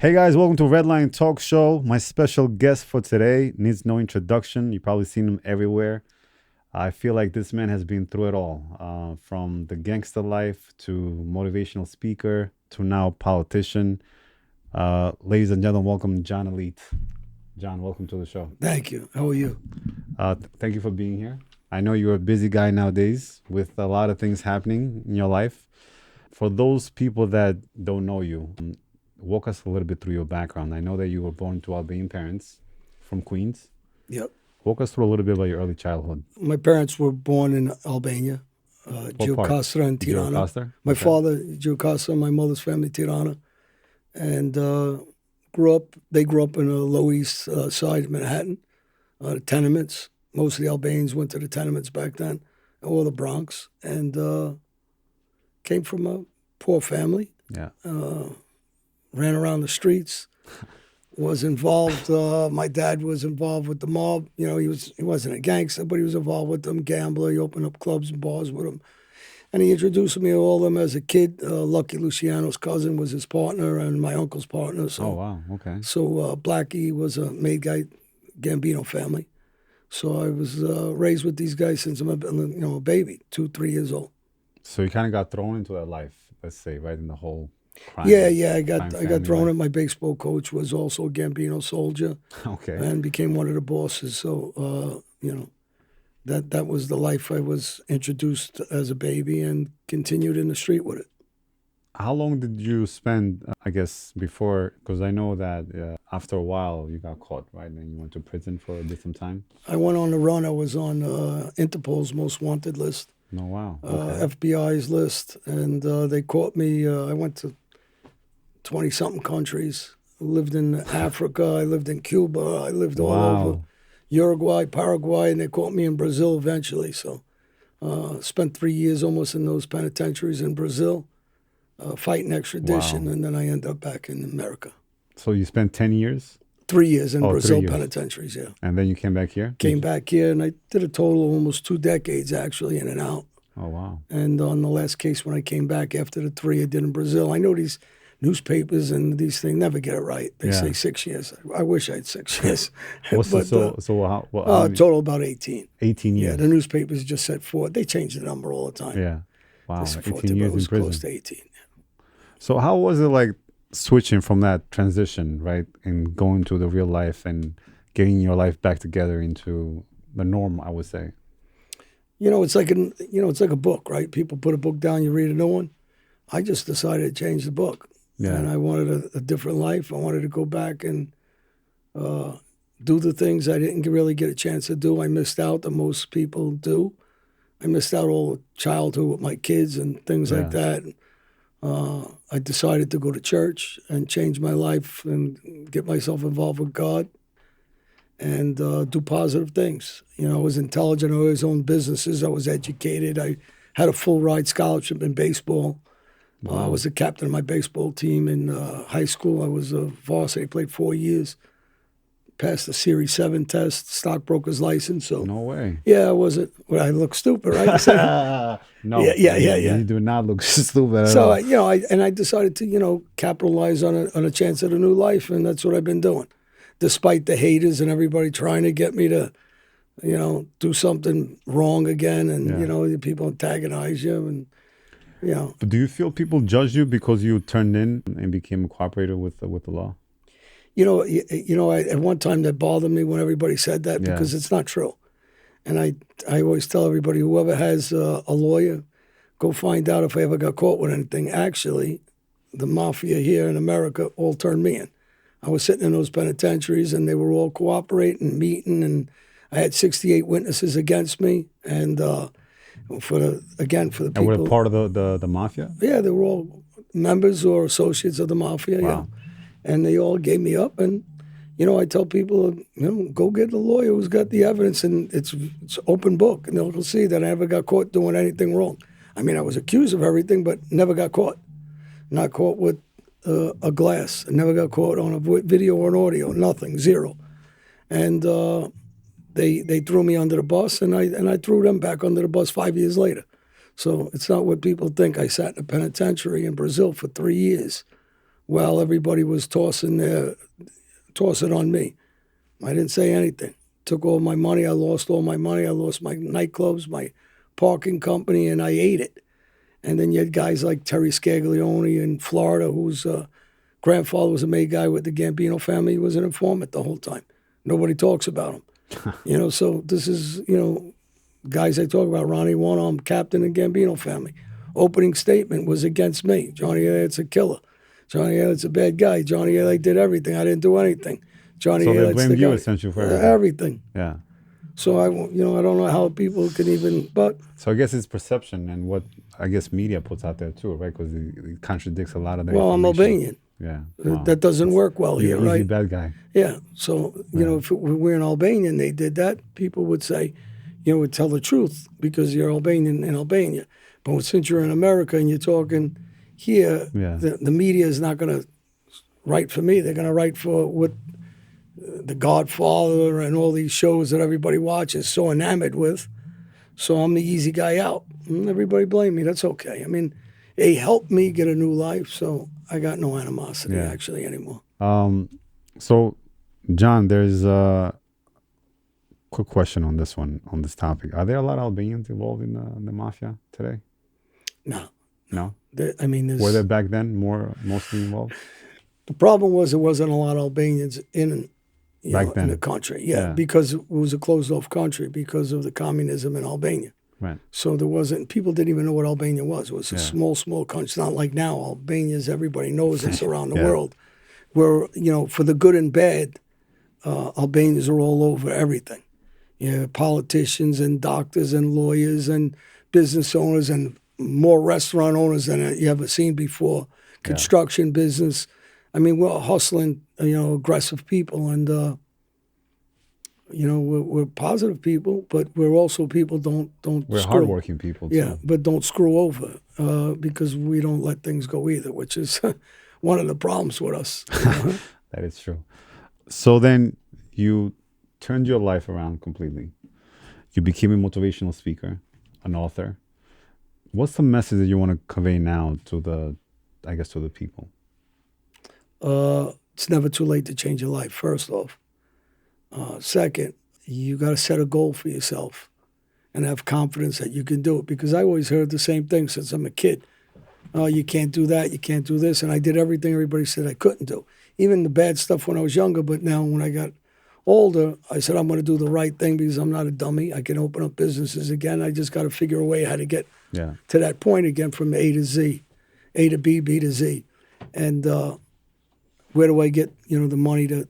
Hey guys, welcome to Redline Talk Show. My special guest for today needs no introduction. You've probably seen him everywhere. I feel like this man has been through it all, from the gangster life to motivational speaker to now politician. Ladies and gentlemen, welcome John Alite. John, welcome to the show. Thank you. How are you? Thank you for being here. I know you're a busy guy nowadays with a lot of things happening in your life. For those people that don't know you, walk us a little bit through your background. I know that you were born to Albanian parents from Queens. Yep. Walk us through a little bit about your early childhood. My parents were born in Albania, Giocastra and Tirana. Giocastra? My Okay. father, Giocastra, my mother's family, Tirana. And they grew up in the Lower East Side of Manhattan, the tenements. Most of the Albanians went to the tenements back then, or the Bronx. And came from a poor family. Yeah. Ran around the streets, was involved. My dad was involved with the mob. You know, he wasn't a gangster, but he was involved with them, gambler. He opened up clubs and bars with them. And he introduced me to all of them as a kid. Lucky Luciano's cousin was his partner and my uncle's partner. So, Oh, wow. Okay. So Blackie was a made guy, Gambino family. So I was raised with these guys since I'm a baby, 2-3 years old. So you kind of got thrown into that life, let's say, right in the whole crime. Yeah, I crime got thrown family in. My baseball coach was also a Gambino soldier. life. Okay. And became one of the bosses. So, that was the life I was introduced as a baby and continued in the street with it. How long did you spend, I guess, before? Because I know that after a while you got caught, right? And you went to prison for a bit some time. I went on the run. I was on Interpol's most wanted list, No, wow. Okay. FBI's list, and they caught me. I went to 20-something countries. I lived in Africa. I lived in Cuba. I lived all over Wow. Uruguay, Paraguay, and they caught me in Brazil eventually. So spent 3 years almost in those penitentiaries in Brazil, fighting extradition, Wow. and then I ended up back in America. So you spent 10 years 3 years in Oh, 3 Brazil years. penitentiaries, yeah. and then you came back here? Came back here, and I did a total of almost 2 decades, actually, in and out. Oh, wow. And on the last case, when I came back after the 3 I did in Brazil, I know these newspapers and these things never get it right. They Yeah. say 6 years. I wish I had 6 years. What's But, how many- total about 18. 18 Yeah, years? the newspapers just said 4. They change the number all the time. Yeah. Wow. They said 4, 18 but years it in was close prison. to 18. So how was it like switching from that transition, right, and going to the real life and getting your life back together into the norm, I would say? It's like a book, right? People put a book down, you read a new one. I just decided to change the book. Yeah. And I wanted a different life. I wanted to go back and do the things I didn't really get a chance to do. I missed out that most people do. I missed out all the childhood with my kids and things like that. I decided to go to church and change my life and get myself involved with God and do positive things. I was intelligent. I always owned businesses. I was educated. I had a full ride scholarship in baseball. I was the captain of my baseball team in high school. I was a varsity. I played 4 years. Passed the Series 7 test, stockbroker's license. So No way. yeah, I wasn't. Well, I look stupid, right? No. Yeah. You do not look stupid at So all. I decided to capitalize on a chance at a new life, and that's what I've been doing, despite the haters and everybody trying to get me to, do something wrong again, and Yeah. people antagonize you, and But do you feel people judge you because you turned in and became a cooperator with the law? At one time that bothered me when everybody said that Yeah. because it's not true, and I always tell everybody, whoever has a lawyer, go find out if I ever got caught with anything. Actually, the mafia here in America all turned me in. I was sitting in those penitentiaries, and they were all cooperating, meeting, and I had 68 witnesses against me. And for the And people, were part of the mafia? yeah, they were all members or associates of the mafia. Wow. Yeah, and they all gave me up. And I tell people, go get a lawyer who's got the evidence, and it's open book, and they'll see that I never got caught doing anything wrong. I mean, I was accused of everything, but never got caught. Not caught with a glass. I never got caught on a video or an audio. Nothing. Zero. And they threw me under the bus, and I threw them back under the bus 5 years later. So it's not what people think. I sat in a penitentiary in Brazil for 3 years Well, everybody was tossing on me. I didn't say anything. Took all my money. I lost all my money. I lost my nightclubs, my parking company, and I ate it. And then you had guys like Terry Scaglione in Florida, whose grandfather was a made guy with the Gambino family. He was an informant the whole time. Nobody talks about him. So this is, guys I talk about. Ronnie One-Arm, captain of the Gambino family. Opening statement was against me. Johnny Alite's a killer. Johnny Alite's a bad guy. Johnny Alite did everything. I didn't do anything. Johnny So they Alite's blamed the you guy. essentially for Everything. Yeah. So I don't know how people can even, but. So I guess it's perception and what I guess media puts out there too, right? Because it contradicts a lot of the Well, I'm information. Albanian. Yeah. Wow. That doesn't work well here, You're right? a bad guy. Yeah. So, if we're an Albanian, they did that, people would say, would tell the truth because you're Albanian in Albania. But since you're in America and you're talking here, the media is not going to write for me. They're going to write for what The Godfather and all these shows that everybody watches so enamored with. So I'm the easy guy out. And everybody blame me. That's okay. I mean, it helped me get a new life, so I got no animosity actually anymore. So, John, there's a quick question on this topic. Are there a lot of Albanians involved in the mafia today? No. No? Were there back then mostly involved? The problem was there wasn't a lot of Albanians in the country. Yeah, because it was a closed-off country because of the communism in Albania. Right. So people didn't even know what Albania was. It was a small country. It's not like now. Albania's, everybody knows it's around the world. Where, for the good and bad, Albanians are all over everything. Politicians and doctors and lawyers and business owners and more restaurant owners than you ever seen before. Construction business. I mean, we're hustling, aggressive people, and we're positive people, but we're also people don't. We're hardworking people too. Yeah, but don't screw over because we don't let things go either, which is one of the problems with us. That is true. So then you turned your life around completely. You became a motivational speaker, an author. What's the message that you want to convey now to the people? It's never too late to change your life, first off. Second, you got to set a goal for yourself and have confidence that you can do it. Because I always heard the same thing since I'm a kid. Oh, you can't do that, you can't do this. And I did everything everybody said I couldn't do. Even the bad stuff when I was younger, but now when I got older, I said I'm going to do the right thing because I'm not a dummy. I can open up businesses again. I just got to figure a way how to get to that point again from A to Z, A to B, B to Z. And where do I get, the money to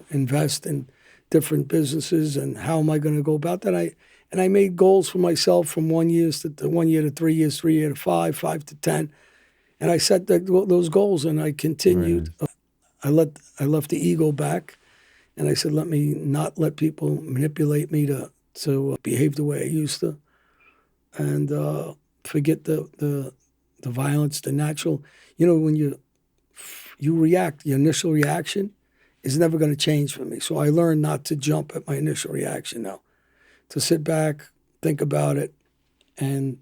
invest in different businesses, and how am I going to go about that? I made goals for myself from 1 year to 3 years, 3 year to 5 to 10. And I set those goals, and I continued. Right. I left the ego back, and I said, let me not let people manipulate me to behave the way I used to, and forget the violence, the natural. When you react, your initial reaction is never going to change for me. So I learned not to jump at my initial reaction now, to sit back, think about it, and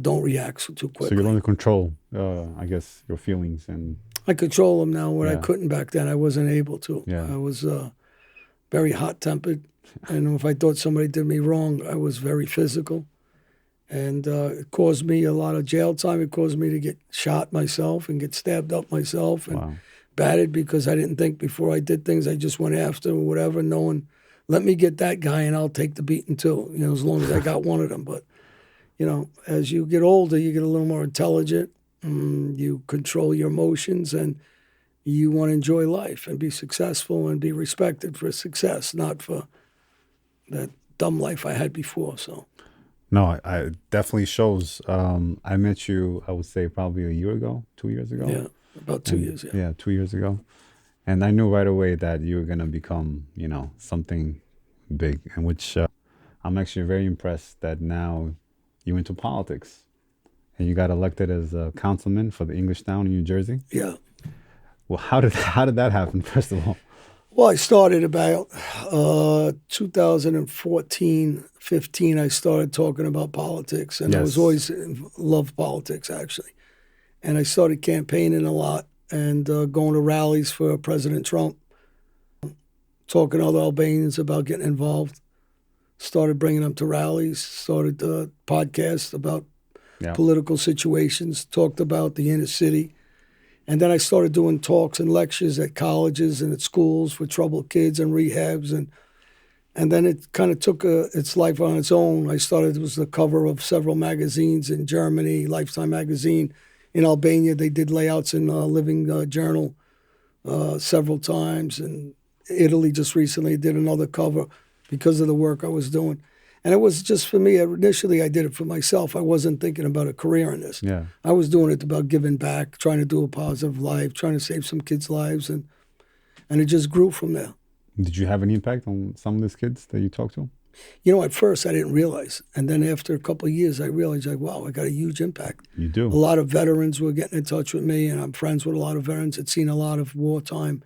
don't react too quickly. So you learn to control, your feelings. And I control them now where I couldn't back then. I wasn't able to. Yeah. I was very hot-tempered, and if I thought somebody did me wrong, I was very physical. And it caused me a lot of jail time. It caused me to get shot myself and get stabbed up myself and battered because I didn't think before I did things. I just went after whatever, knowing, let me get that guy and I'll take the beating too, as long as I got one of them. But, as you get older, you get a little more intelligent. You control your emotions, and you want to enjoy life and be successful and be respected for success, not for that dumb life I had before. So. No, I definitely shows. I met you, I would say probably a year ago, 2 years ago. Yeah, about 2 years. Yeah, 2 years ago. And I knew right away that you were going to become, something big, and which I'm actually very impressed that now you're into politics and you got elected as a councilman for the Englishtown in New Jersey. Yeah. Well, how did that happen, first of all? Well, I started about 2014, 15. I started talking about politics, and I was always loved politics, actually. And I started campaigning a lot, and going to rallies for President Trump, talking to other Albanians about getting involved. Started bringing them to rallies, started podcasts about Yeah. political situations, talked about the inner city. And then I started doing talks and lectures at colleges and at schools for troubled kids and rehabs. And then it kind of took its life on its own. I started, it was the cover of several magazines in Germany, Lifetime magazine. In Albania, they did layouts in Living Journal several times. And Italy just recently did another cover because of the work I was doing. And it was just for me. Initially, I did it for myself. I wasn't thinking about a career in this. Yeah. I was doing it about giving back, trying to do a positive life, trying to save some kids' lives. And it just grew from there. Did you have any impact on some of these kids that you talked to? You know, at first I didn't realize. And then after a couple of years, I realized, like, wow, I got a huge impact. You do. A lot of veterans were getting in touch with me, and I'm friends with a lot of veterans. Had seen a lot of wartime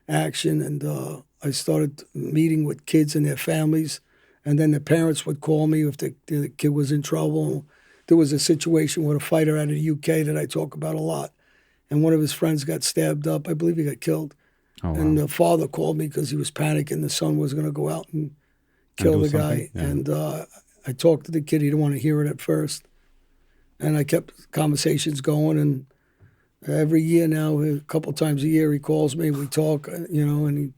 action, and I started meeting with kids and their families. And then the parents would call me if the kid was in trouble. There was a situation with a fighter out of the UK that I talk about a lot. And one of his friends got stabbed up. I believe he got killed. Oh, wow. And the father called me because he was panicking. The son was going to go out and kill the guy. Yeah. And I talked to the kid. He didn't want to hear it at first. And I kept conversations going. And every year now, a couple times a year, he calls me. We talk, and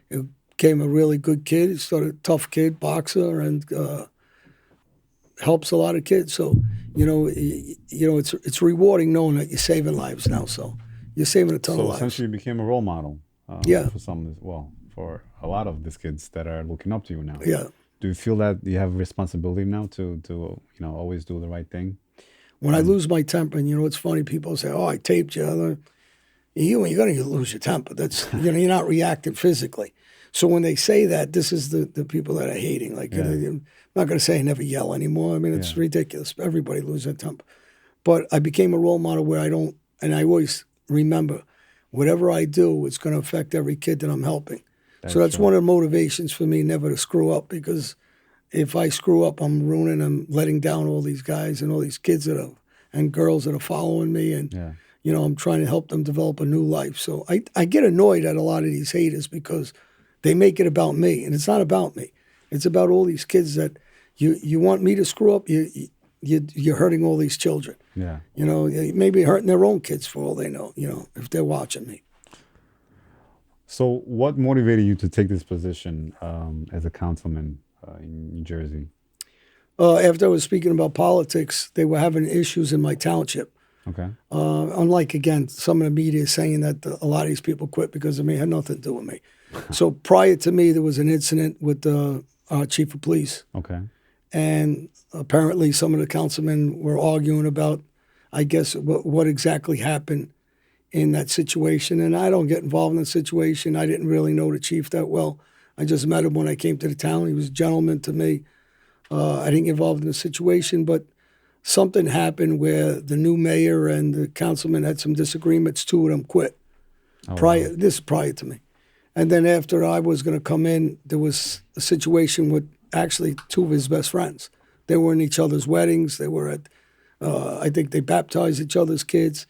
he became a really good kid. He started a tough kid, boxer, and helps a lot of kids. So, it's rewarding knowing that you're saving lives now. So you're saving a ton of So lives. essentially, you became a role model. Yeah. For some, for a lot of these kids that are looking up to you now. Yeah. Do you feel that you have responsibility now to always do the right thing? When I lose my temper, and it's funny, people say, "Oh, I taped you." You're going to lose your temper. That's you're not reacting physically. So when they say that, this is the people that are hating. Like, I'm not going to say I never yell anymore. I mean, it's ridiculous. Everybody loses their temper. But I became a role model where I don't, and I always remember, whatever I do, it's going to affect every kid that I'm helping. So that's one of the motivations for me, never to screw up, because if I screw up, I'm ruining and letting down all these guys and all these kids and girls that are following me. And, I'm trying to help them develop a new life. So I get annoyed at a lot of these haters because they make it about me. And it's not about me. It's about all these kids that you want me to screw up. You're hurting all these children. Yeah. Maybe hurting their own kids for all they know, if they're watching me. So what motivated you to take this position as a councilman in New Jersey? After I was speaking about politics, they were having issues in my township. Okay. Unlike, again, some of the media is saying that a lot of these people quit because of me. It had nothing to do with me. So prior to me, there was an incident with our chief of police. Okay. And apparently some of the councilmen were arguing about, I guess, what exactly happened in that situation. And I don't get involved in the situation. I didn't really know the chief that well. I just met him when I came to the town. He was a gentleman to me. I didn't get involved in the situation, but something happened where the new mayor and the councilman had some disagreements. Two of them quit. This is prior to me. And then after I was going to come in, there was a situation with actually two of his best friends. They were in each other's weddings. They were at, I think they baptized each other's kids.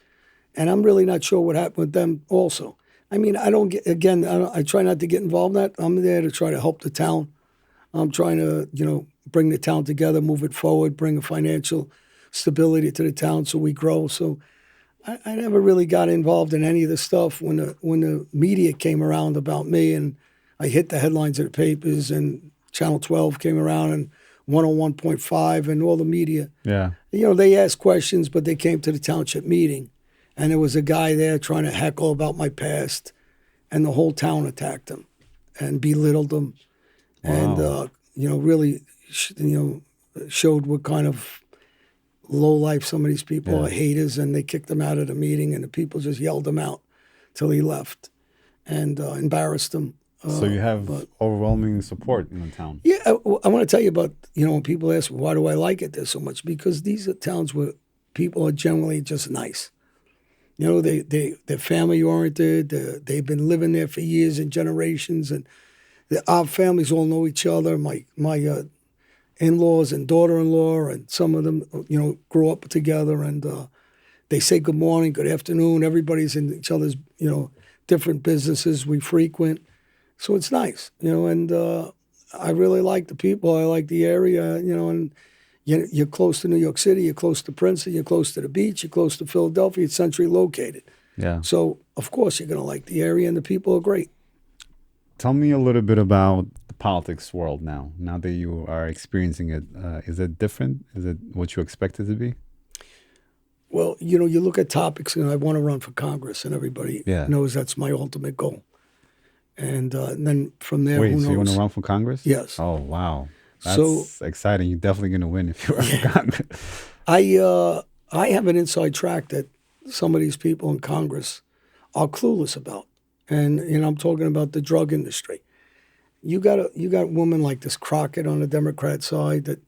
And I'm really not sure what happened with them also. I mean, I try not to get involved in that. I'm there to try to help the town. I'm trying to, bring the town together, move it forward, bring a financial stability to the town so we grow. So I never really got involved in any of this stuff. When the media came around about me and I hit the headlines of the papers and Channel 12 came around and 101.5 and all the media. Yeah. They asked questions, but they came to the township meeting. And there was a guy there trying to heckle about my past. And the whole town attacked him and belittled him. Wow. And, really, showed what kind of low life some of these people are, haters. And they kicked him out of the meeting. And the people just yelled him out till he left and embarrassed him. So you have overwhelming support in the town. Yeah, I want to tell you about, when people ask, why do I like it there so much? Because these are towns where people are generally just nice. They're family oriented. They've been living there for years and generations, and our families all know each other. My in-laws and daughter-in-law, and some of them, grew up together, and They say good morning, good afternoon. Everybody's in each other's, different businesses we frequent. So it's nice, and I really like the people. I like the area, and you're close to New York City, you're close to Princeton, you're close to the beach, you're close to Philadelphia, it's centrally located. Yeah. So, of course, you're going to like the area, and the people are great. Tell me a little bit about the politics world now. Now that you are experiencing it, is it different? Is it what you expect it to be? Well, you look at topics, and I want to run for Congress, and everybody knows that's my ultimate goal. And then from there, wait, who knows? so you want to run for Congress? Yes. Oh, wow. That's exciting. You're definitely going to win if you run for Congress. I have an inside track that some of these people in Congress are clueless about. And I'm talking about the drug industry. You got a woman like this Crockett on the Democrat side that,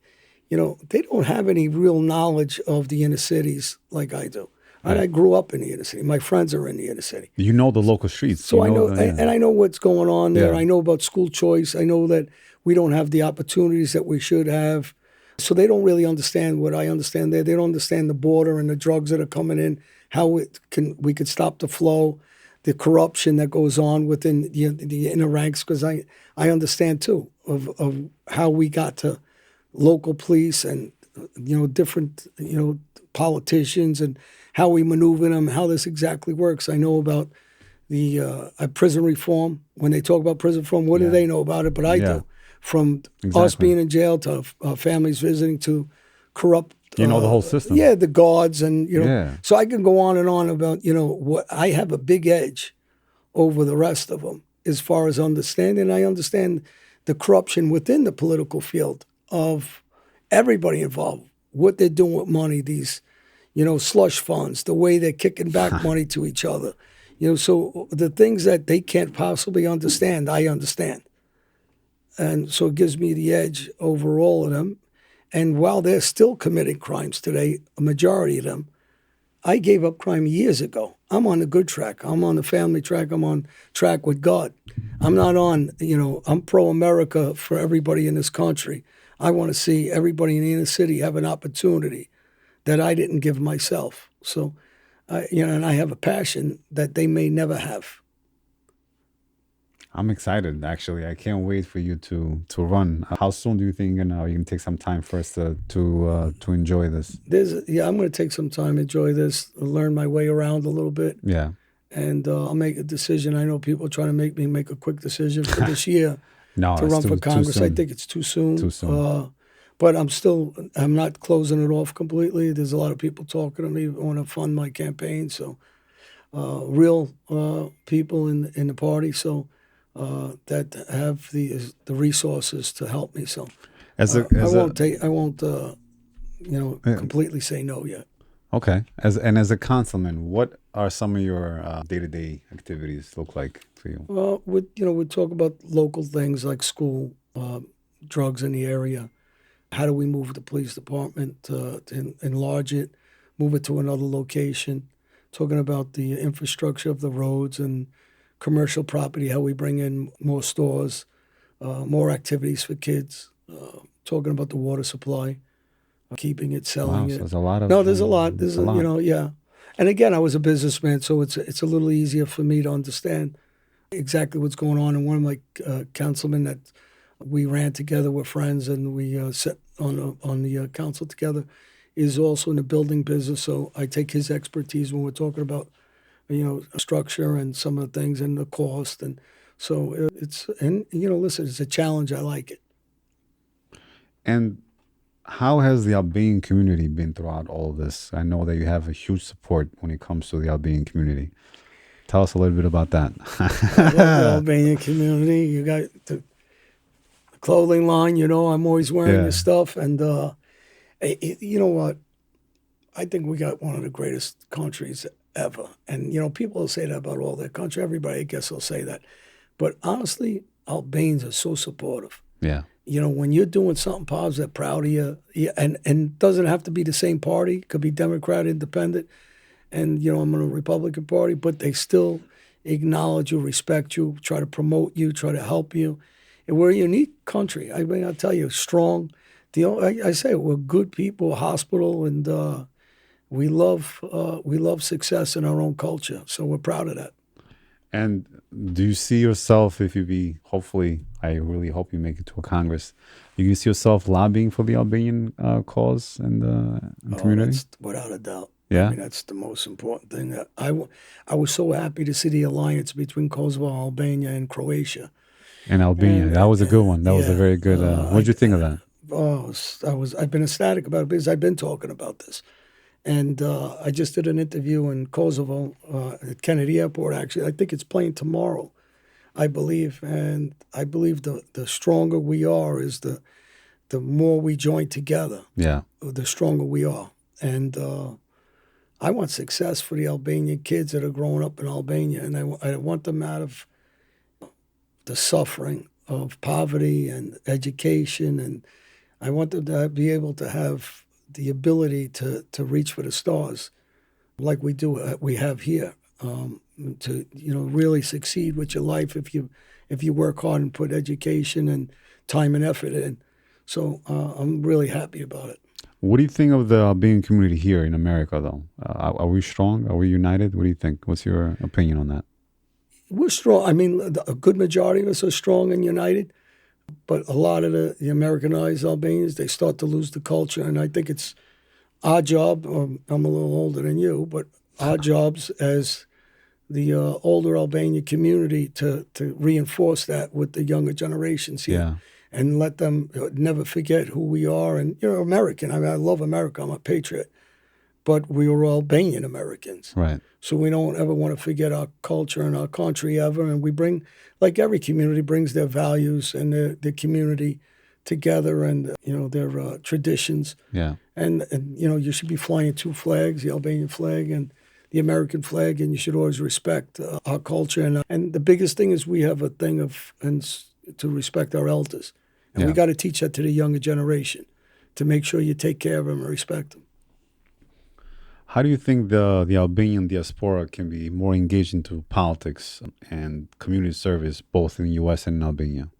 they don't have any real knowledge of the inner cities like I do. Right. I grew up in the inner city. My friends are in the inner city. You know the local streets. So I know, and I know what's going on there. Yeah. I know about school choice. I know that we don't have the opportunities that we should have. So they don't really understand what I understand there. They don't understand the border and the drugs that are coming in, how we could stop the flow, the corruption that goes on within the inner ranks, because I understand too of how we got to local police and different politicians and how we maneuver them, how this exactly works. I know about the prison reform. When they talk about prison reform, what do they know about it? But I do. From us being in jail to families visiting to corrupt. The whole system. Yeah, the guards and So I can go on and on about what I have a big edge over the rest of them as far as understanding. I understand the corruption within the political field of everybody involved, what they're doing with money, these slush funds, the way they're kicking back money to each other. So the things that they can't possibly understand, I understand. And so it gives me the edge over all of them. And while they're still committing crimes today, a majority of them, I gave up crime years ago. I'm on the good track. I'm on the family track. I'm on track with God. I'm not on, I'm pro-America for everybody in this country. I want to see everybody in the inner city have an opportunity that I didn't give myself. So, and I have a passion that they may never have. I'm excited, actually. I can't wait for you to run. How soon do you think you can take some time first to enjoy this? I'm going to take some time, enjoy this, learn my way around a little bit. Yeah. And I'll make a decision. I know people are trying to make me make a quick decision for this year to run for Congress. I think it's too soon. Too soon. But I'm not closing it off completely. There's a lot of people talking to me, want to fund my campaign. So real people in the party. So. That have the resources to help me. So I won't completely say no yet. Okay. As a councilman, what are some of your day-to-day activities look like for you? Well, we talk about local things like school, drugs in the area. How do we move the police department to enlarge it, move it to another location? Talking about the infrastructure of the roads and commercial property, how we bring in more stores, more activities for kids, talking about the water supply, keeping it, selling it. So there's a lot of... No, there's a lot. There's a lot. Yeah. And again, I was a businessman, so it's a little easier for me to understand exactly what's going on. And one of my councilmen that we ran together, we're friends, and we sat on the council together, is also in the building business. So I take his expertise when we're talking about structure and some of the things and the cost. And so listen, it's a challenge. I like it. And how has the Albanian community been throughout all of this? I know that you have a huge support when it comes to the Albanian community. Tell us a little bit about that. I love the Albanian community. You got the clothing line, I'm always wearing this stuff. And you know what? I think we got one of the greatest countries ever. And, people will say that about all their country. Everybody, I guess, will say that. But honestly, Albanians are so supportive. Yeah. When you're doing something positive, they're proud of you. And it doesn't have to be the same party. It could be Democrat, Independent. And, I'm in a Republican Party. But they still acknowledge you, respect you, try to promote you, try to help you. And we're a unique country. I mean, I'll tell you, strong. I say we're good people, hospital, and we love success in our own culture, so we're proud of that. And do you see yourself, if you be, hopefully, I really hope you make it to a Congress, do you see yourself lobbying for the Albanian cause and the Oh, community? that's without a doubt. I Yeah. mean, that's the most important thing. I was so happy to see the alliance between Kosovo, Albania, and Croatia. And Albania. And That was a good one. That was a yeah, very good. What'd you think of that? I've been ecstatic about it because I've been talking about this. And I just did an interview in Kosovo at Kennedy Airport, actually. I think it's playing tomorrow, I believe. And I believe the stronger we are is the more we join together, Yeah. the stronger we are. And I want success for the Albanian kids that are growing up in Albania. And I want them out of the suffering of poverty and education. And I want them to be able to have the ability to reach for the stars like we have here, to really succeed with your life if you work hard and put education and time and effort in. So I'm really happy about it. What do you think of the Albanian community here in America, though? Are we strong? Are we united? What do you think? What's your opinion on that? We're strong. I mean, a good majority of us are strong and united, but a lot of the Americanized Albanians, they start to lose the culture. And I think it's our job, I'm a little older than you, but our jobs as the older Albanian community to reinforce that with the younger generations here. Yeah. And let them never forget who we are. And, American. I mean, I love America. I'm a patriot. But we were Albanian Americans. Right. So we don't ever want to forget our culture and our country ever. And we bring, like every community, brings their values and their community together and, their traditions. Yeah. And, you should be flying two flags, the Albanian flag and the American flag, and you should always respect our culture. And the biggest thing is we have a thing to respect our elders. And we got to teach that to the younger generation, to make sure you take care of them and respect them. How do you think the Albanian diaspora can be more engaged into politics and community service, both in the U.S. and in Albania?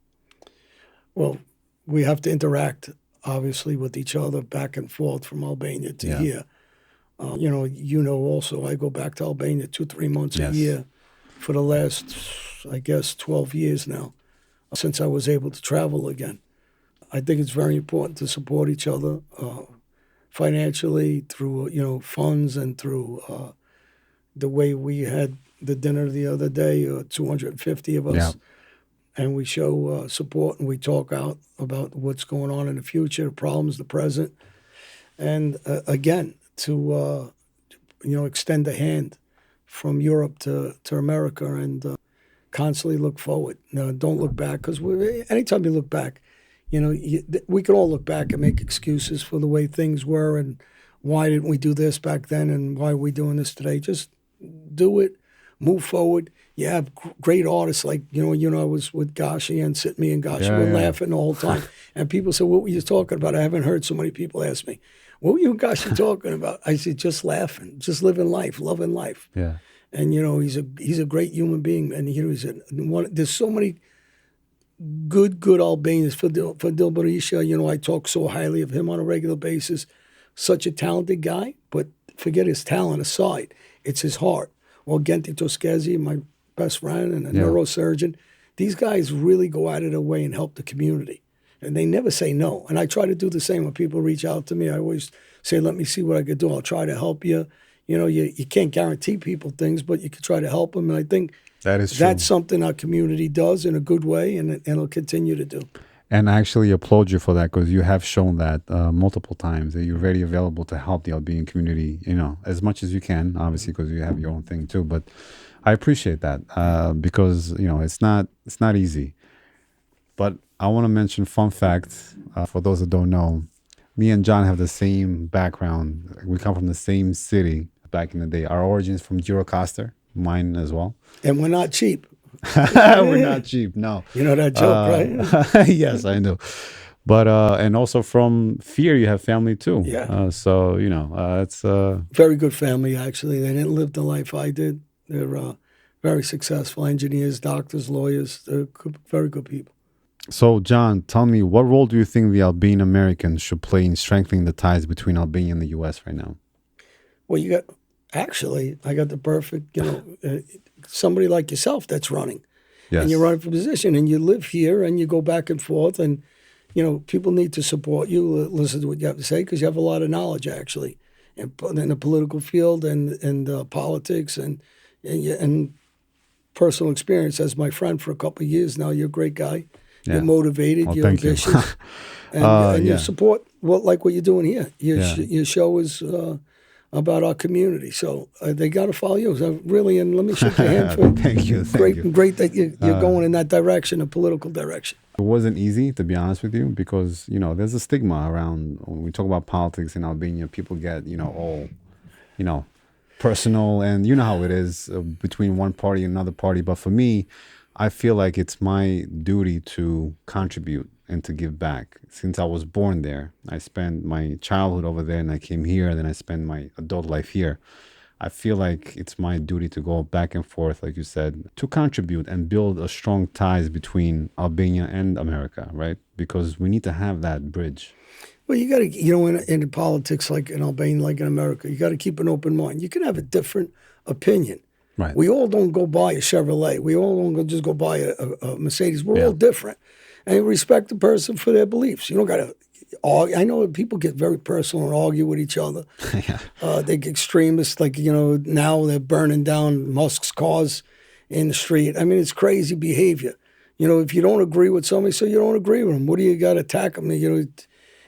Well, we have to interact, obviously, with each other back and forth from Albania to here. Also, I go back to Albania 2-3 months a year for the last, I guess, 12 years now, since I was able to travel again. I think it's very important to support each other financially through, funds and through the way we had the dinner the other day, 250 of us. Yeah. And we show support and we talk out about what's going on in the future, the problems, the present. And again, to, extend a hand from Europe to America and constantly look forward. Don't look back, because anytime you look back, we could all look back and make excuses for the way things were and why didn't we do this back then and why are we doing this today. Just do it, move forward. You have great artists like, I was with Gashi and Sitmi and Gashi. We're laughing the whole time. And people say, what were you talking about? I haven't heard so many people ask me, what were you and Gashi talking about? I said, just laughing, just living life, loving life. Yeah. And, he's a great human being. And there's so many good Albanians. For Berisha, I talk so highly of him on a regular basis. Such a talented guy, but forget his talent aside. It's his heart. Or Genti Toskezi, my best friend and a neurosurgeon. These guys really go out of their way and help the community. And they never say no. And I try to do the same when people reach out to me. I always say, let me see what I could do. I'll try to help you. You can't guarantee people things, but you can try to help them. And I think that's something our community does in a good way, and it'll continue to do. And I actually applaud you for that, because you have shown that multiple times that you're very available to help the Albanian community, as much as you can, obviously, because you have your own thing too. But I appreciate that because, it's not easy. But I want to mention fun fact for those that don't know. Me and John have the same background. We come from the same city back in the day. Our origins from Girocaster, mine as well. And we're not cheap. We're not cheap, no. You know that joke, right? Yes, I know. But and also from Fear, you have family too. Yeah. So it's very good family. Actually, they didn't live the life I did. They're very successful engineers, doctors, lawyers. They're very good people. So, John, tell me, what role do you think the Albanian-Americans should play in strengthening the ties between Albania and the U.S. right now? Well, I got the perfect, somebody like yourself that's running. And Yes. you're running for position and you live here and you go back and forth and, people need to support you, listen to what you have to say because you have a lot of knowledge actually in the political field and politics and personal experience as my friend for a couple of years now. You're a great guy. Yeah. You're motivated. Well, You're thank you. ambitious. And you Yeah. support like what you're doing here. Yeah. Your show is about our community, so they got to follow you. So really, and let me shake your hand for Thank you. Thank you. great that you're going in that direction, a political direction. It wasn't easy, to be honest with you, because, there's a stigma around when we talk about politics in Albania. People get, all, personal, and you know how it is between one party and another party. But for me, I feel like it's my duty to contribute and to give back. Since I was born there, I spent my childhood over there and I came here, and then I spent my adult life here. I feel like it's my duty to go back and forth, like you said, to contribute and build a strong ties between Albania and America, right? Because we need to have that bridge. Well, you got to, in politics, like in Albania, like in America, you got to keep an open mind. You can have a different opinion. Right. We all don't go buy a Chevrolet. We all don't just go buy a Mercedes. We're all different. And you respect the person for their beliefs. You don't got to argue. I know that people get very personal and argue with each other. Yeah. They get extremists, like, now they're burning down Musk's cars in the street. I mean, it's crazy behavior. If you don't agree with somebody, so you don't agree with them. What do you got to attack them?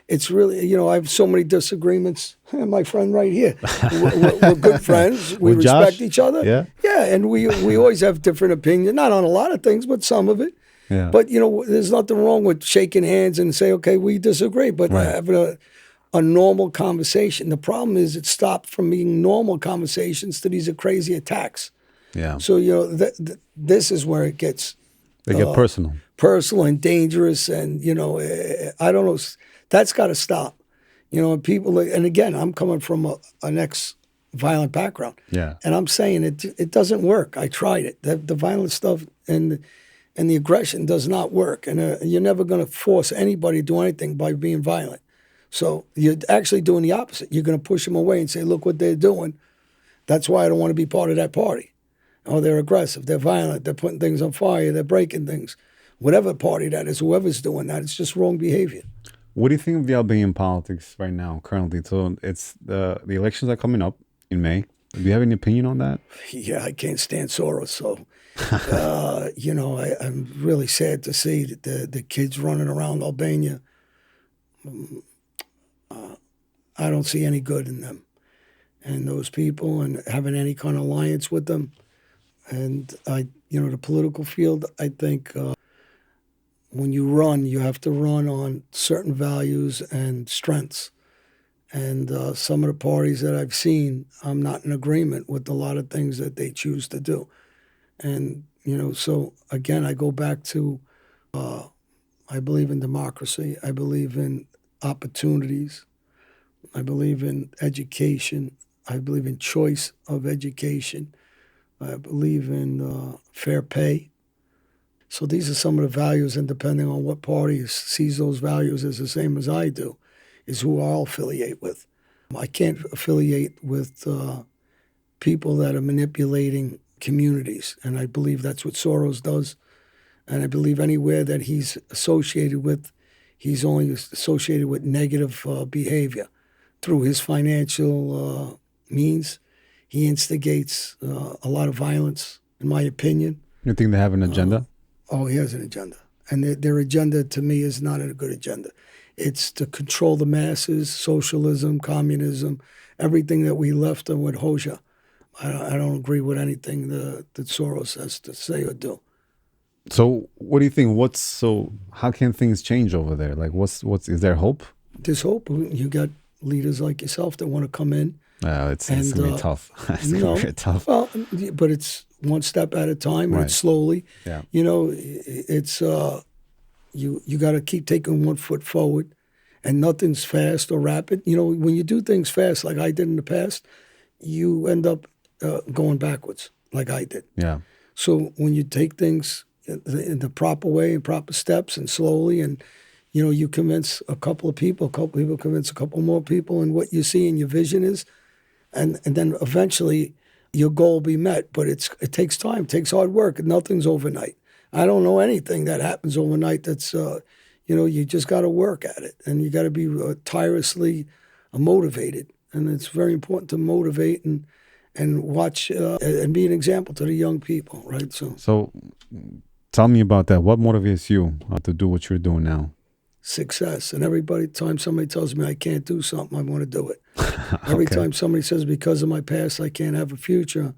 It's really, I have so many disagreements. My friend right here, we're good friends. We With respect Josh? each other. Yeah. Yeah, and we always have different opinions, not on a lot of things, but some of it. Yeah. But, there's nothing wrong with shaking hands and say, okay, we disagree, but Right. having a normal conversation. The problem is it stopped from being normal conversations to these are crazy attacks. Yeah. So, this is where it gets They get personal. personal and dangerous. And, I don't know, that's got to stop. And people, and again, I'm coming from an ex-violent background. Yeah. And I'm saying it doesn't work. I tried it. The violent stuff and the aggression does not work. And you're never going to force anybody to do anything by being violent. So you're actually doing the opposite. You're going to push them away and say, look what they're doing. That's why I don't want to be part of that party. Oh, they're aggressive. They're violent. They're putting things on fire. They're breaking things. Whatever party that is, whoever's doing that, it's just wrong behavior. What do you think of the Albanian politics right now, currently? So it's the elections are coming up in May. Do you have any opinion on that? Yeah, I can't stand Soros. So, I'm really sad to see that the kids running around Albania. I don't see any good in them and those people and having any kind of alliance with them. And the political field, I think when you run, you have to run on certain values and strengths. And some of the parties that I've seen, I'm not in agreement with a lot of things that they choose to do. And, so again, I go back to I believe in democracy. I believe in opportunities. I believe in education. I believe in choice of education. I believe in fair pay. So these are some of the values, and depending on what party sees those values as the same as I do, is who I'll affiliate with. I can't affiliate with people that are manipulating communities, and I believe that's what Soros does. And I believe anywhere that he's associated with, he's only associated with negative behavior. Through his financial means, he instigates a lot of violence, in my opinion. You think they have an agenda? Oh, he has an agenda. And their agenda, to me, is not a good agenda. It's to control the masses, socialism, communism, everything that we left them with Hoxha. I don't agree with anything that Soros has to say or do. So what do you think? How can things change over there? Like, is there hope? There's hope. You got leaders like yourself that want to come in. It's going to be tough. It's going to be tough. Well, but it's one step at a time, and it's slowly. Yeah. It's you got to keep taking 1 foot forward, and nothing's fast or rapid. When you do things fast, like I did in the past, you end up going backwards, like I did. Yeah. So when you take things in the proper way and proper steps and slowly, and you convince a couple of people convince a couple more people, and what you see in your vision is, and then eventually your goal will be met. But it takes time, it takes hard work. Nothing's overnight. I don't know anything that happens overnight. That's you just got to work at it, and you got to be tirelessly motivated. And it's very important to motivate and watch and be an example to the young people, right? So tell me about that. What motivates you to do what you're doing now? Success. And time somebody tells me I can't do something, I want to do it. Every Okay. time somebody says because of my past I can't have a future,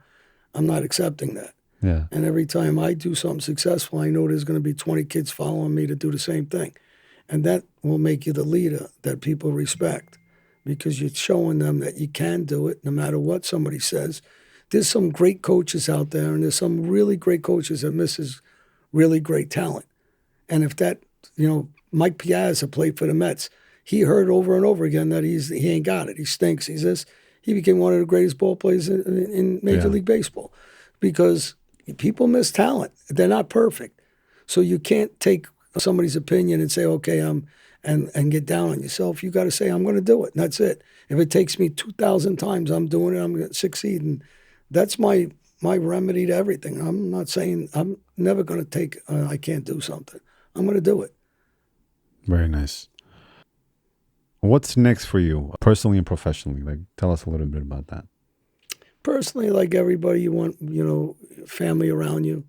I'm not accepting that. Yeah. And every time I do something successful, I know there's going to be 20 kids following me to do the same thing. And that will make you the leader that people respect, because you're showing them that you can do it no matter what somebody says. There's some great coaches out there, and there's some really great coaches that misses really great talent. And if that, Mike Piazza played for the Mets, he heard over and over again that he ain't got it. He stinks. He's this. He became one of the greatest ball players in Major League Baseball, because people miss talent. They're not perfect. So you can't take somebody's opinion and say, okay, and get down on yourself. You got to say, I'm going to do it, and that's it. If it takes me 2,000 times, I'm doing it. I'm going to succeed, and that's my remedy to everything. I'm not saying I'm never going to take. I can't do something. I'm going to do it. Very nice. What's next for you, personally and professionally? Like, tell us a little bit about that. Personally, like everybody, you want family around you.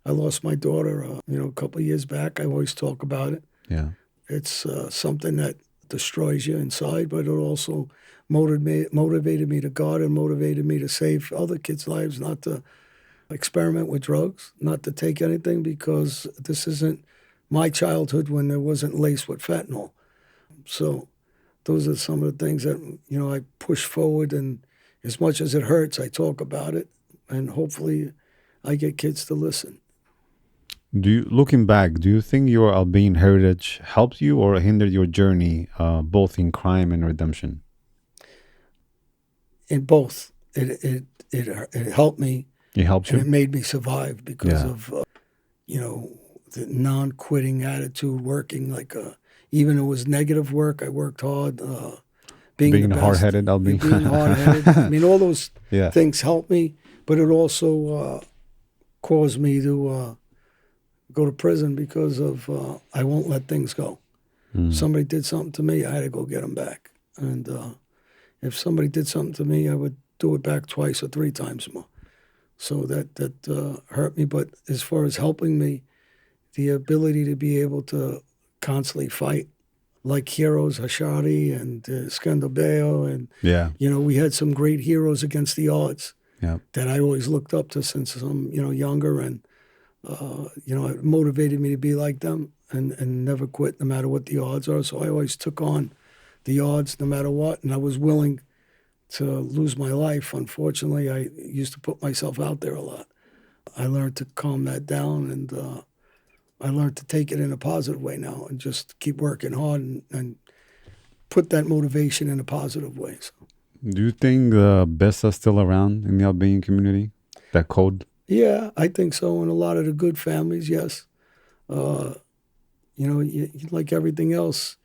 I lost my daughter, a couple of years back. I always talk about it. Yeah. It's something that destroys you inside, but it also motivated me to God and motivated me to save other kids' lives, not to experiment with drugs, not to take anything, because this isn't my childhood when there wasn't laced with fentanyl. So those are some of the things that, I push forward, and as much as it hurts, I talk about it, and hopefully I get kids to listen. Looking back, do you think your Albanian heritage helped you or hindered your journey, both in crime and redemption? In both, it helped me. It helped And you? it made me survive because Yeah. of, the non-quitting attitude, working even though it was negative work, I worked hard, being the Being best. hard-headed, Albanian. Being hard-headed. I mean, all those Yeah. things helped me, but it also caused me to go to prison because of I won't let things go. Somebody did something to me, I had to go get them back. And if somebody did something to me, I would do it back twice or three times more. So that hurt me. But as far as helping me, the ability to be able to constantly fight like heroes, Hashari and Skandabeo, and Yeah. we had some great heroes against the odds Yeah. that I always looked up to since I'm younger, and it motivated me to be like them and never quit no matter what the odds are. So I always took on the odds no matter what, and I was willing to lose my life. Unfortunately, I used to put myself out there a lot. I learned to calm that down, and I learned to take it in a positive way now and just keep working hard and put that motivation in a positive way. So, Do you think the best are still around in the Albanian community? That code? yeah, I think so. In a lot of the good families, yes. Like everything else,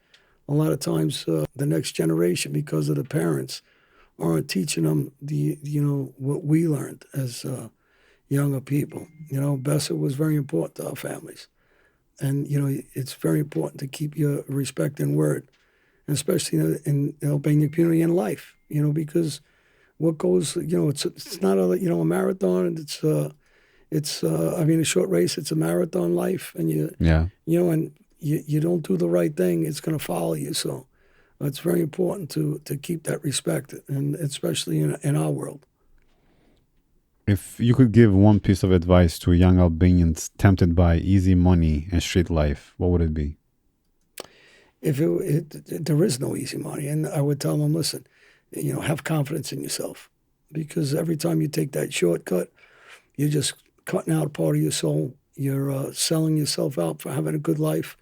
a lot of times the next generation, because of the parents, aren't teaching them what we learned as younger people. Besser was very important to our families. And, it's very important to keep your respect and word, especially in the Albanian community and life, because what goes, it's not a marathon. It's a short race. It's a marathon life. And and you don't do the right thing, it's going to follow you. So it's very important to keep that respect, and especially in our world. If you could give one piece of advice to young Albanians tempted by easy money and street life, what would it be? There is no easy money, and I would tell them, listen, have confidence in yourself, because every time you take that shortcut, you're just cutting out a part of your soul. You're selling yourself out for having a good life.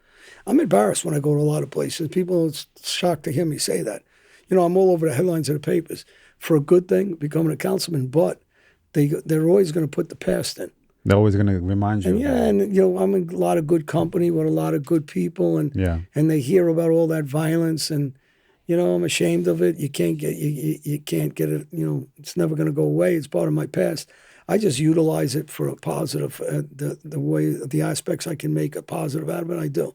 I'm embarrassed when I go to a lot of places. People are shocked to hear me say that. I'm all over the headlines of the papers for a good thing, becoming a councilman, but they're always going to put the past in. They're always going to remind you. And I'm in a lot of good company with a lot of good people, and Yeah. and they hear about all that violence, and I'm ashamed of it. You can't get it. It's never going to go away. It's part of my past. I just utilize it for a positive. The aspects I can make a positive out of it, I do.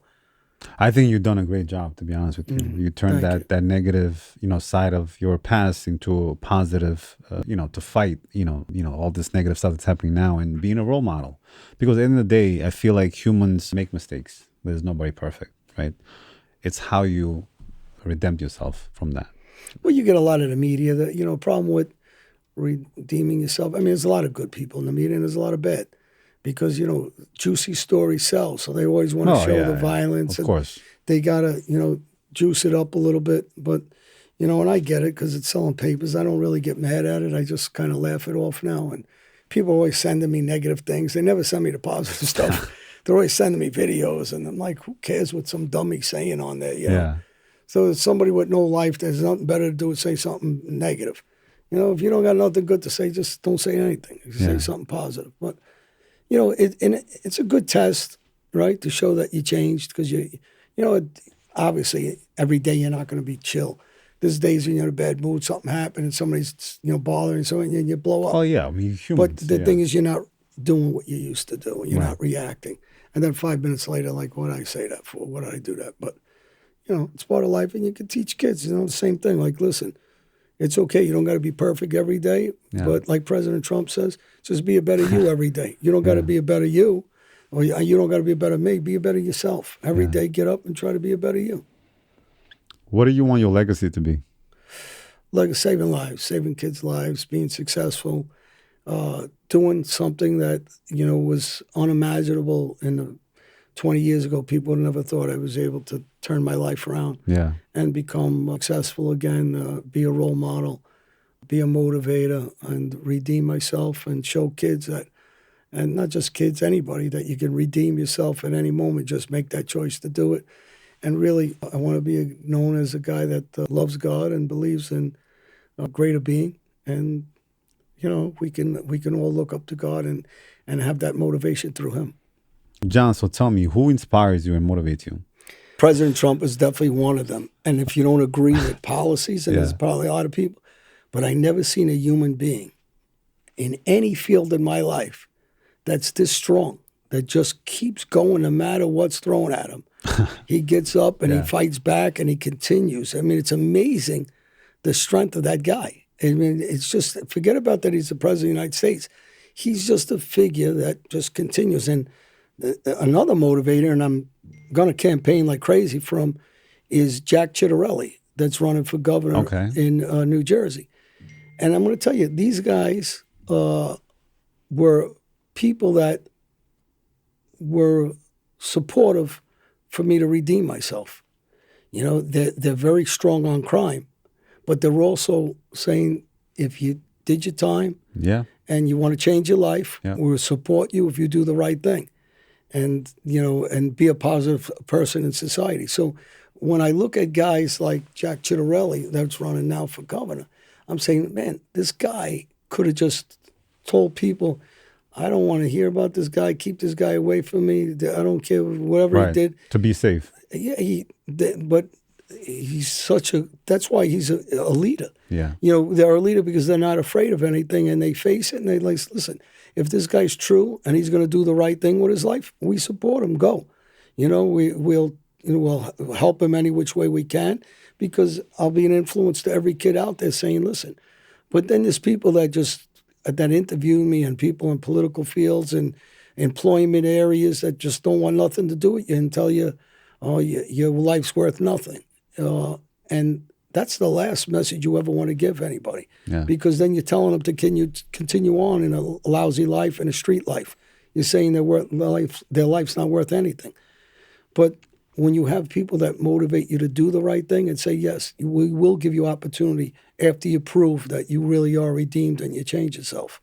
I think you've done a great job, to be honest with you. You turned that negative, side of your past into a positive, to fight, all this negative stuff that's happening now and being a role model. Because at the end of the day, I feel like humans make mistakes. There's nobody perfect, right? It's how you redeem yourself from that. Well, you get a lot of the media that, problem with redeeming yourself. I mean, there's a lot of good people in the media and there's a lot of bad. Because, juicy stories sell. So they always want to show the violence. Of course. They got to, juice it up a little bit. But, and I get it because it's selling papers. I don't really get mad at it. I just kind of laugh it off now. And people are always sending me negative things. They never send me the positive stuff. They're always sending me videos. And I'm like, who cares what some dummy saying on there? Yeah. So it's somebody with no life, there's nothing better to do than say something negative. If you don't got nothing good to say, just don't say anything. Say something positive. But, it's a good test, right, to show that you changed because obviously every day you're not going to be chill. There's days when you're in a bad mood, something happened, and somebody's bothering something, and you blow up. Oh yeah, I mean humans. But the thing is, you're not doing what you used to do. You're not reacting. And then 5 minutes later, like, what did I say that for? What did I do that? But it's part of life, and you can teach kids. The same thing. Like, listen. It's okay. You don't got to be perfect every day. But like President Trump says, just be a better you every day. You don't got to be a better you, or you don't got to be a better me. Be a better yourself. Every day, get up and try to be a better you. What do you want your legacy to be? Like saving lives, saving kids' lives, being successful, doing something that, was unimaginable in the 20 years ago. People would never thought I was able to turn my life around and become successful again, be a role model, be a motivator, and redeem myself and show kids that, and not just kids, anybody, that you can redeem yourself at any moment. Just make that choice to do it. And really, I want to be known as a guy that loves God and believes in a greater being. And, we can all look up to God and have that motivation through him. John, so tell me, who inspires you and motivates you? President Trump is definitely one of them. And if you don't agree with policies, and there's probably a lot of people, but I never seen a human being in any field in my life that's this strong, that just keeps going no matter what's thrown at him. He gets up and he fights back and he continues. I mean, it's amazing the strength of that guy. I mean, it's just, forget about that he's the president of the United States. He's just a figure that just continues. And another motivator, and I'm going to campaign like crazy for him, is Jack Ciattarelli, that's running for governor in New Jersey. And I'm going to tell you, these guys were people that were supportive for me to redeem myself. They're very strong on crime, but they're also saying, if you did your time and you want to change your life, we'll support you if you do the right thing. And, and be a positive person in society. So when I look at guys like Jack Ciattarelli that's running now for governor, I'm saying, man, this guy could have just told people, I don't want to hear about this guy. Keep this guy away from me. I don't care whatever he did. To be safe. Yeah, but he's that's why he's a leader. Yeah. They're a leader because they're not afraid of anything and they face it and they like, listen, if this guy's true and he's going to do the right thing with his life, we support him. Go. We'll help him any which way we can because I'll be an influence to every kid out there saying, listen. But then there's people that interview me and people in political fields and employment areas that just don't want nothing to do with you and tell you, oh, your life's worth nothing. And that's the last message you ever want to give anybody. Because then you're telling them to continue on in a lousy life and a street life. You're saying their life's not worth anything. But when you have people that motivate you to do the right thing and say, yes, we will give you opportunity after you prove that you really are redeemed and you change yourself.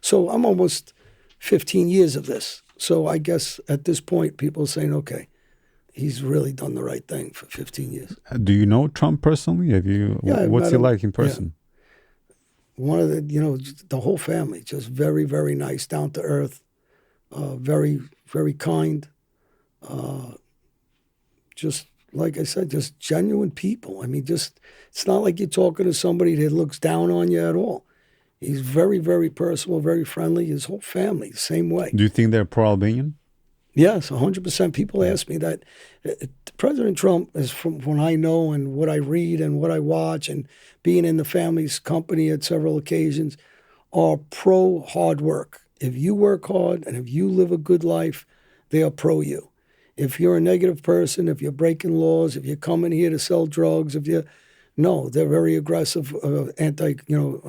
So I'm almost 15 years of this. So I guess at this point, people are saying, okay, he's really done the right thing for 15 years. Do you know Trump personally? What's he like in person? One of the whole family, just very, very nice, down to earth, very, very kind. Just like I said, just genuine people. I mean, just it's not like you're talking to somebody that looks down on you at all. He's very, very personal, very friendly. His whole family, the same way. Do you think they're pro-Albanian? Yes, 100%. People ask me that. President Trump is, from what I know and what I read and what I watch and being in the family's company at several occasions, are pro hard work. If you work hard and if you live a good life, they are pro you. If you're a negative person, if you're breaking laws, if you're coming here to sell drugs, no, they're very aggressive,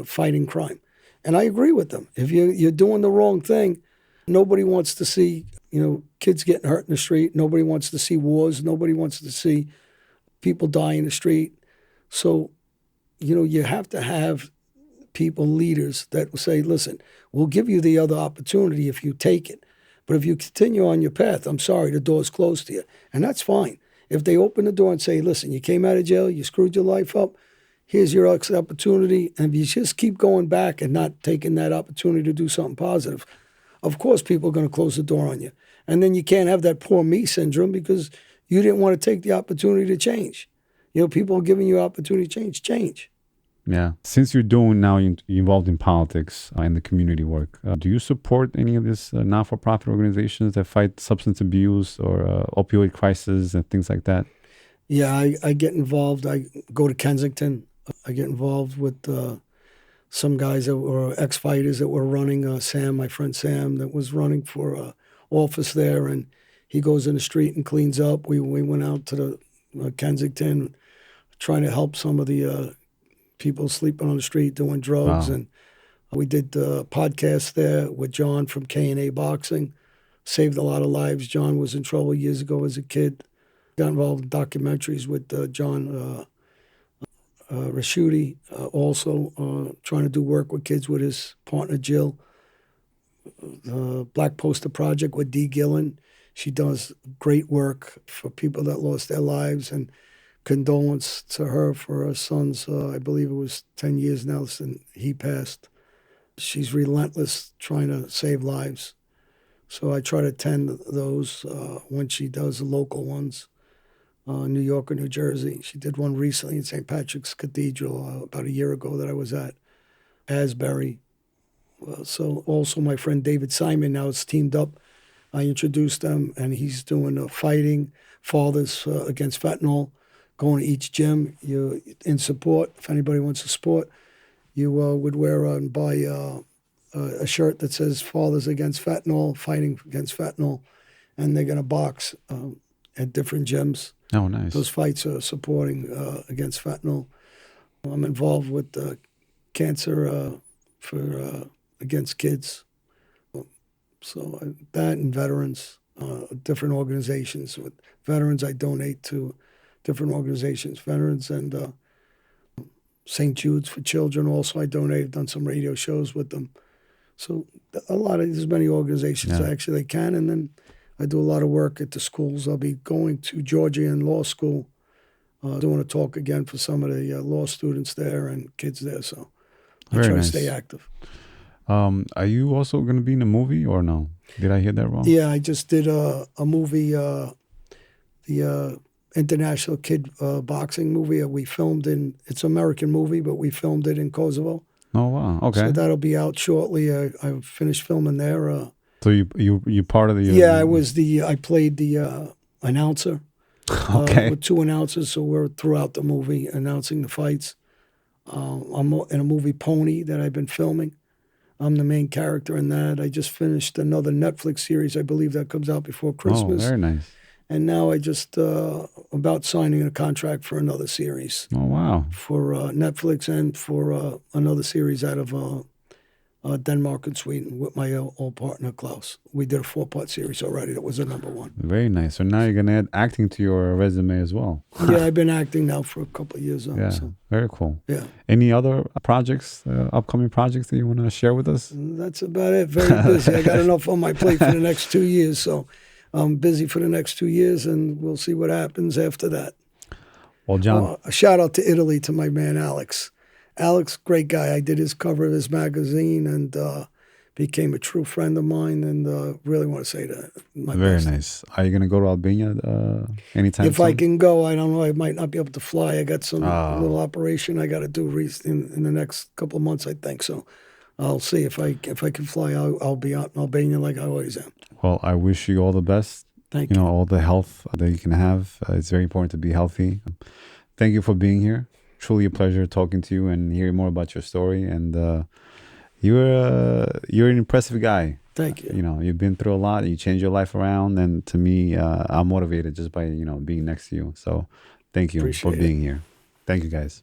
fighting crime. And I agree with them. If you're doing the wrong thing, nobody wants to see, kids getting hurt in the street. Nobody wants to see wars. Nobody wants to see people die in the street. So, you have to have people, leaders that will say, listen, we'll give you the other opportunity if you take it. But if you continue on your path, I'm sorry, the door's closed to you. And that's fine. If they open the door and say, listen, you came out of jail, you screwed your life up, here's your opportunity. And if you just keep going back and not taking that opportunity to do something positive, of course people are going to close the door on you. And then you can't have that poor me syndrome because you didn't want to take the opportunity to change. People are giving you opportunity to change. Yeah. Since you're doing now, you're involved in politics and the community work, do you support any of these not-for-profit organizations that fight substance abuse or opioid crisis and things like that? Yeah, I get involved. I go to Kensington. I get involved with some guys that were ex-fighters that were running. Sam, my friend Sam, that was running for office there, and he goes in the street and cleans up. We went out to the Kensington, trying to help some of the people sleeping on the street doing drugs. Wow. And we did a podcast there with John from K&A Boxing. Saved a lot of lives. John was in trouble years ago as a kid. Got involved in documentaries with John Raschuti, also trying to do work with kids with his partner Jill. Black Poster Project with Dee Gillen. She does great work for people that lost their lives, and condolence to her for her son's, I believe it was 10 years now since he passed. She's relentless trying to save lives. So I try to attend those when she does the local ones, New York or New Jersey. She did one recently in St. Patrick's Cathedral about a year ago that I was at, Asbury. So also my friend David Simon now is teamed up. I introduced them, and he's doing fighting fathers against fentanyl. Going to each gym, you in support. If anybody wants to support, you would wear and buy a shirt that says "Fathers Against Fentanyl," fighting against fentanyl, and they're going to box at different gyms. Oh, nice! Those fights are supporting against fentanyl. I'm involved with cancer for against kids. So that and veterans, different organizations. With veterans, I donate to different organizations, veterans and St. Jude's for Children. Also, I donated, done some radio shows with them. So there's many organizations I actually can. And then I do a lot of work at the schools. I'll be going to Georgian Law School, doing a talk again for some of the law students there and kids there. So I try to stay active. Are you also going to be in a movie or no? Did I hear that wrong? Yeah, I just did a movie, the International Kid Boxing movie. We filmed it's an American movie, but we filmed it in Kosovo. Oh, wow. Okay. So that'll be out shortly. I finished filming there. So you part of the... I played the announcer. Okay. With two announcers, so we're throughout the movie announcing the fights. I'm in a movie, Pony, that I've been filming. I'm the main character in that. I just finished another Netflix series. I believe that comes out before Christmas. Oh, very nice. And now I just about signing a contract for another series. Oh, wow. For Netflix and for another series out of Denmark and Sweden with my old partner, Klaus. We did a 4-part series already. That was a #1. Very nice. So now you're going to add acting to your resume as well. Yeah, I've been acting now for a couple of years. Yeah, so. Very cool. Yeah. Any other projects, upcoming projects that you want to share with us? That's about it. Very busy. I got enough on my plate for the next 2 years, so I'm busy for the next 2 years, and we'll see what happens after that. Well, John. A shout out to Italy to my man, Alex. Alex, great guy. I did his cover of his magazine, and became a true friend of mine, and really want to say that my Very best. nice. Are you gonna go to Albania anytime If I soon? can go, I don't know. I might not be able to fly. I got some Ah, little operation I got to do in the next couple of months, I think. So I'll see if I can fly. I'll be out in Albania like I always am. well, I wish you all the best. Thank You know, you. all the health that you can have. It's very important to be healthy. Thank you for being here. Truly a pleasure talking to you and hearing more about your story. And you're an impressive guy. Thank you. You know, you've been through a lot. You changed your life around, and to me, I'm motivated just by being next to you. So, thank you for Appreciate it. being here. Thank you, guys.